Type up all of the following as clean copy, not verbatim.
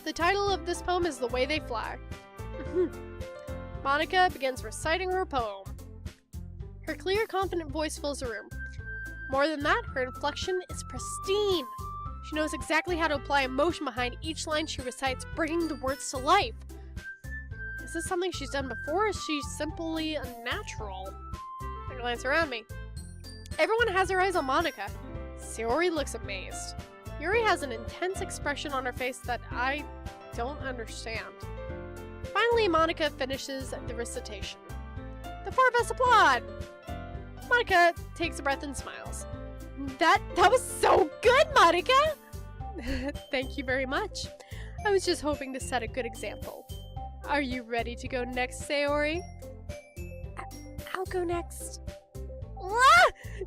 The title of this poem is The Way They Fly. Monica begins reciting her poem. Her clear, confident voice fills the room. More than that, her inflection is pristine. She knows exactly how to apply emotion behind each line she recites, bringing the words to life. Is this something she's done before, or is she simply unnatural? I glance around me. Everyone has their eyes on Monica. Sayori looks amazed. Yuri has an intense expression on her face that I don't understand. Finally, Monica finishes the recitation. The four of us applaud! Monica takes a breath and smiles. That was so good, Monica! Thank you very much. I was just hoping to set a good example. Are you ready to go next, Sayori? I'll go next. Ah!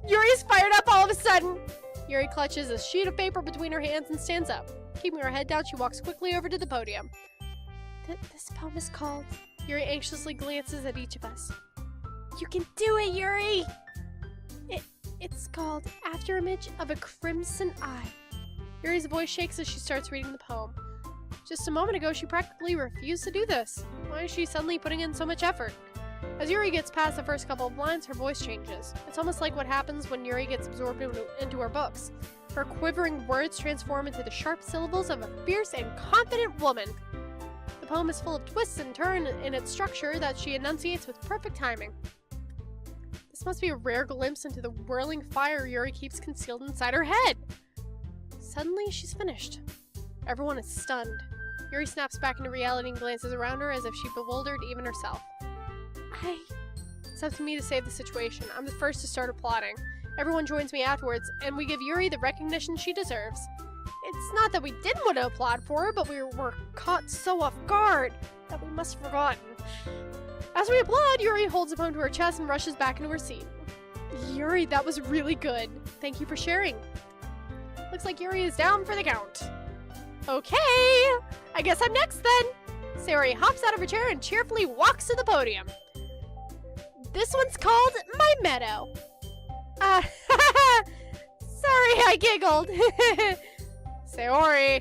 Yuri's fired up all of a sudden! Yuri clutches a sheet of paper between her hands and stands up. Keeping her head down, she walks quickly over to the podium. This poem is called... Yuri anxiously glances at each of us. You can do it, Yuri! It's called Afterimage of a Crimson Eye. Yuri's voice shakes as she starts reading the poem. Just a moment ago, she practically refused to do this. Why is she suddenly putting in so much effort? As Yuri gets past the first couple of lines, her voice changes. It's almost like what happens when Yuri gets absorbed into her books. Her quivering words transform into the sharp syllables of a fierce and confident woman. The poem is full of twists and turns in its structure that she enunciates with perfect timing. This must be a rare glimpse into the whirling fire Yuri keeps concealed inside her head. Suddenly, she's finished. Everyone is stunned. Yuri snaps back into reality and glances around her as if she bewildered even herself. It's up to me to save the situation. I'm the first to start applauding. Everyone joins me afterwards, and we give Yuri the recognition she deserves. It's not that we didn't want to applaud for her, but we were caught so off guard that we must have forgotten. As we applaud, Yuri holds the poem to her chest and rushes back into her seat. Yuri, that was really good. Thank you for sharing. Looks like Yuri is down for the count. Okay, I guess I'm next then. Sayori hops out of her chair and cheerfully walks to the podium. This one's called My Meadow. Sorry, I giggled. Sayori,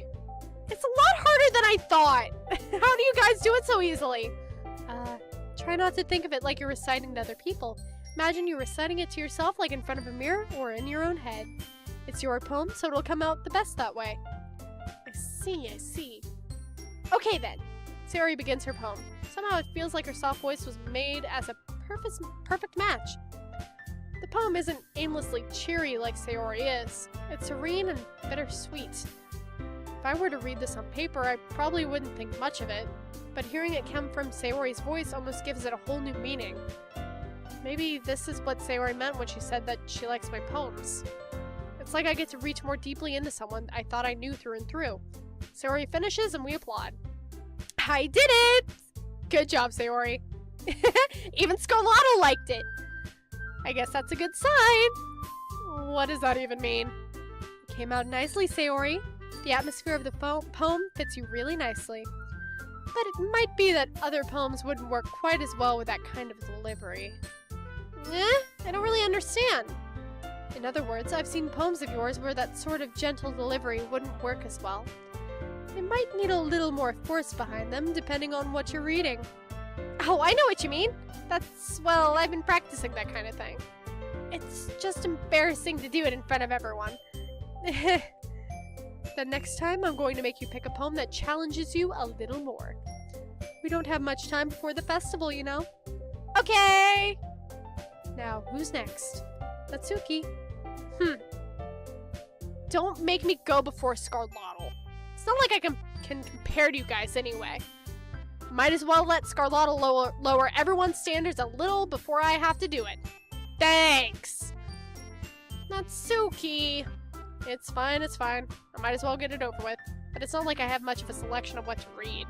it's a lot harder than I thought. How do you guys do it so easily? Try not to think of it like you're reciting to other people. Imagine you're reciting it to yourself like in front of a mirror or in your own head. It's your poem, so it'll come out the best that way. I see. Okay then. Sayori begins her poem. Somehow it feels like her soft voice was made as a perfect match. The poem isn't aimlessly cheery like Sayori is. It's serene and bittersweet. If I were to read this on paper, I probably wouldn't think much of it, but hearing it come from Sayori's voice almost gives it a whole new meaning. Maybe this is what Sayori meant when she said that she likes my poems. It's like I get to reach more deeply into someone I thought I knew through and through. Sayori finishes and we applaud. I did it! Good job, Sayori. Even Scarlato liked it. I guess that's a good sign. What does that even mean? It came out nicely, Sayori. The atmosphere of the poem fits you really nicely. But it might be that other poems wouldn't work quite as well with that kind of delivery. I don't really understand. In other words, I've seen poems of yours where that sort of gentle delivery wouldn't work as well. They might need a little more force behind them, depending on what you're reading. Oh, I know what you mean. Well, I've been practicing that kind of thing. It's just embarrassing to do it in front of everyone. The next time, I'm going to make you pick a poem that challenges you a little more. We don't have much time before the festival, you know. Okay! Now, who's next? Natsuki. Don't make me go before Scarlato. It's not like I can compare to you guys anyway. Might as well let Scarlato lower everyone's standards a little before I have to do it. Thanks! Natsuki. It's fine. I might as well get it over with. But it's not like I have much of a selection of what to read.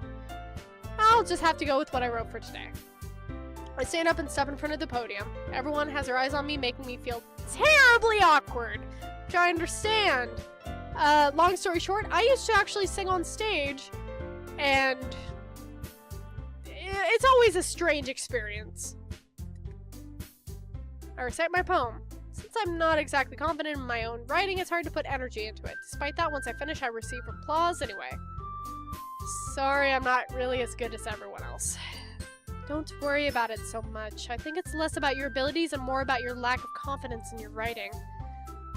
I'll just have to go with what I wrote for today. I stand up and step in front of the podium. Everyone has their eyes on me, making me feel terribly awkward, which I understand. Long story short, I used to actually sing on stage, and it's always a strange experience. I recite my poem. Since I'm not exactly confident in my own writing, it's hard to put energy into it. Despite that, once I finish, I receive applause anyway. Sorry, I'm not really as good as everyone else. Don't worry about it so much. I think it's less about your abilities and more about your lack of confidence in your writing.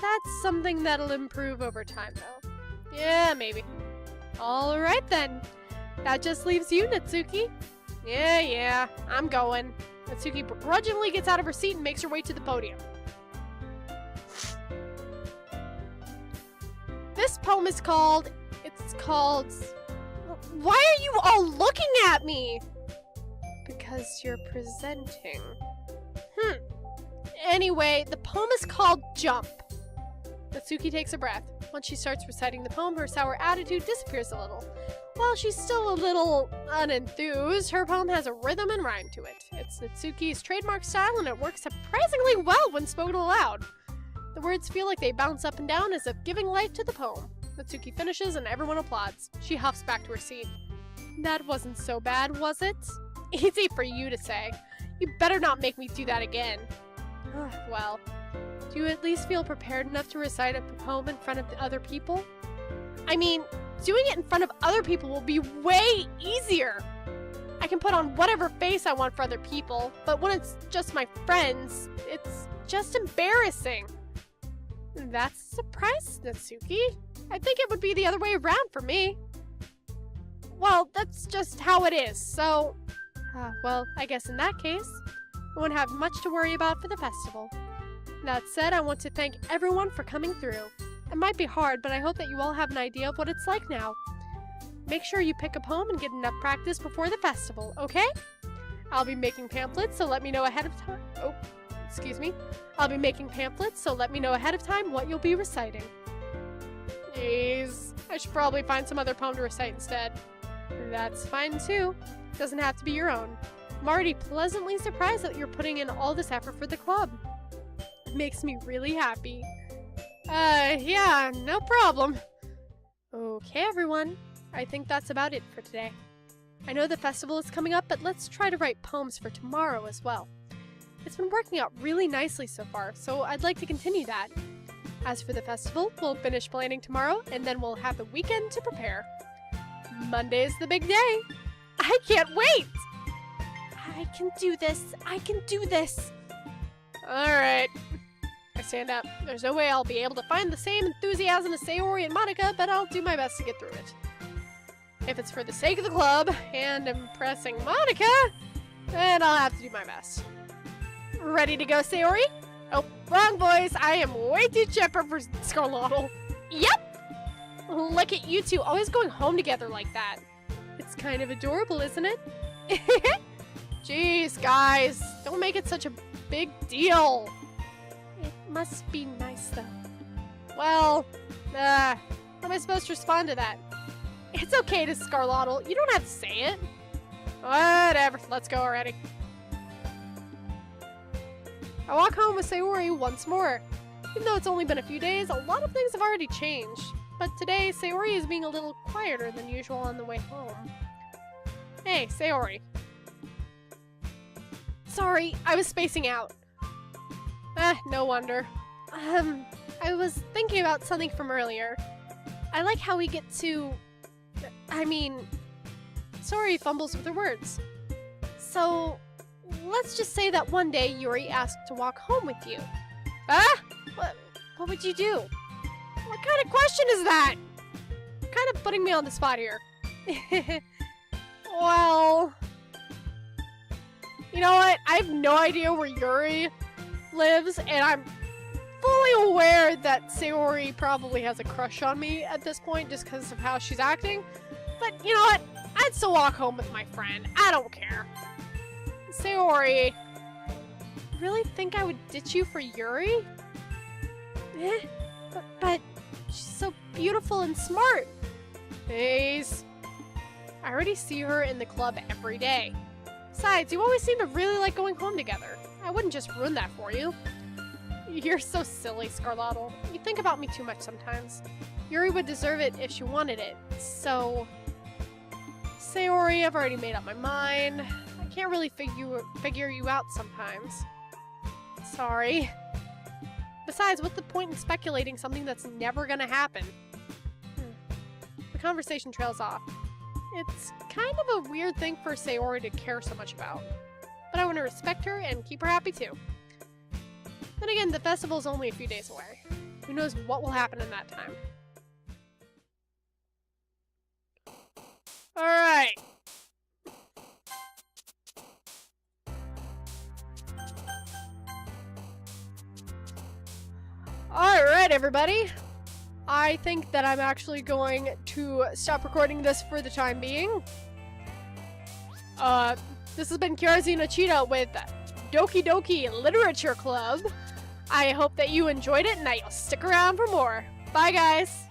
That's something that'll improve over time, though. Yeah, maybe. Alright then. That just leaves you, Natsuki. Yeah, I'm going. Natsuki begrudgingly gets out of her seat and makes her way to the podium. This poem is called... Why are you all looking at me? Because you're presenting. Anyway, the poem is called Jump. Natsuki takes a breath. Once she starts reciting the poem, her sour attitude disappears a little. While she's still a little unenthused, her poem has a rhythm and rhyme to it. It's Natsuki's trademark style, and it works surprisingly well when spoken aloud. The words feel like they bounce up and down as if giving life to the poem. Natsuki finishes and everyone applauds. She huffs back to her seat. That wasn't so bad, was it? Easy for you to say. You better not make me do that again. Well, do you at least feel prepared enough to recite a poem in front of the other people? I mean, doing it in front of other people will be way easier. I can put on whatever face I want for other people, but when it's just my friends, it's just embarrassing. That's a surprise, Natsuki. I think it would be the other way around for me. Well, that's just how it is, so... well, I guess in that case, I won't have much to worry about for the festival. That said, I want to thank everyone for coming through. It might be hard, but I hope that you all have an idea of what it's like now. Make sure you pick a poem and get enough practice before the festival, okay? I'll be making pamphlets, so let me know ahead of time. Oh, excuse me. I'll be making pamphlets, so let me know ahead of time what you'll be reciting. Jeez, I should probably find some other poem to recite instead. That's fine too. Doesn't have to be your own. I'm already pleasantly surprised that you're putting in all this effort for the club. It makes me really happy. Yeah, no problem. Okay, everyone. I think that's about it for today. I know the festival is coming up, but let's try to write poems for tomorrow as well. It's been working out really nicely so far, so I'd like to continue that. As for the festival, we'll finish planning tomorrow, and then we'll have the weekend to prepare. Monday's the big day. I can't wait! I can do this. I can do this. Alright. I stand up. There's no way I'll be able to find the same enthusiasm as Sayori and Monika, but I'll do my best to get through it. If it's for the sake of the club and impressing Monika, then I'll have to do my best. Ready to go, Sayori? Oh, wrong voice. I am way too chipper for Scarlotl. Yep! Look at you two always going home together like that. It's kind of adorable, isn't it? Jeez, guys. Don't make it such a big deal. It must be nice, though. Well, how am I supposed to respond to that? It's okay to Scarlotl. You don't have to say it. Whatever. Let's go already. I walk home with Sayori once more. Even though it's only been a few days, a lot of things have already changed. But today, Sayori is being a little quieter than usual on the way home. Hey, Sayori. Sorry, I was spacing out. No wonder. I was thinking about something from earlier. I like how we get to... Sorry fumbles with her words. So, let's just say that one day Yuri asked to walk home with you. What would you do? What kind of question is that? Kind of putting me on the spot here. Well... You know what? I have no idea where Yuri lives, and I'm fully aware that Sayori probably has a crush on me at this point just because of how she's acting. But you know what? I'd still walk home with my friend. I don't care. Sayori, really think I would ditch you for Yuri? But she's so beautiful and smart. Please. I already see her in the club every day. Besides, you always seem to really like going home together. I wouldn't just ruin that for you. You're so silly, Scarlotl. You think about me too much sometimes. Yuri would deserve it if she wanted it. So... Sayori, I've already made up my mind. I can't really figure you out sometimes. Sorry. Besides, what's the point in speculating something that's never gonna happen? The conversation trails off. It's kind of a weird thing for Sayori to care so much about. But I want to respect her and keep her happy too. Then again, the festival's only a few days away. Who knows what will happen in that time. Alright. Alright, everybody. I think that I'm actually going to stop recording this for the time being. This has been Kiarzina Cheetah with Doki Doki Literature Club. I hope that you enjoyed it and that you'll stick around for more. Bye, guys!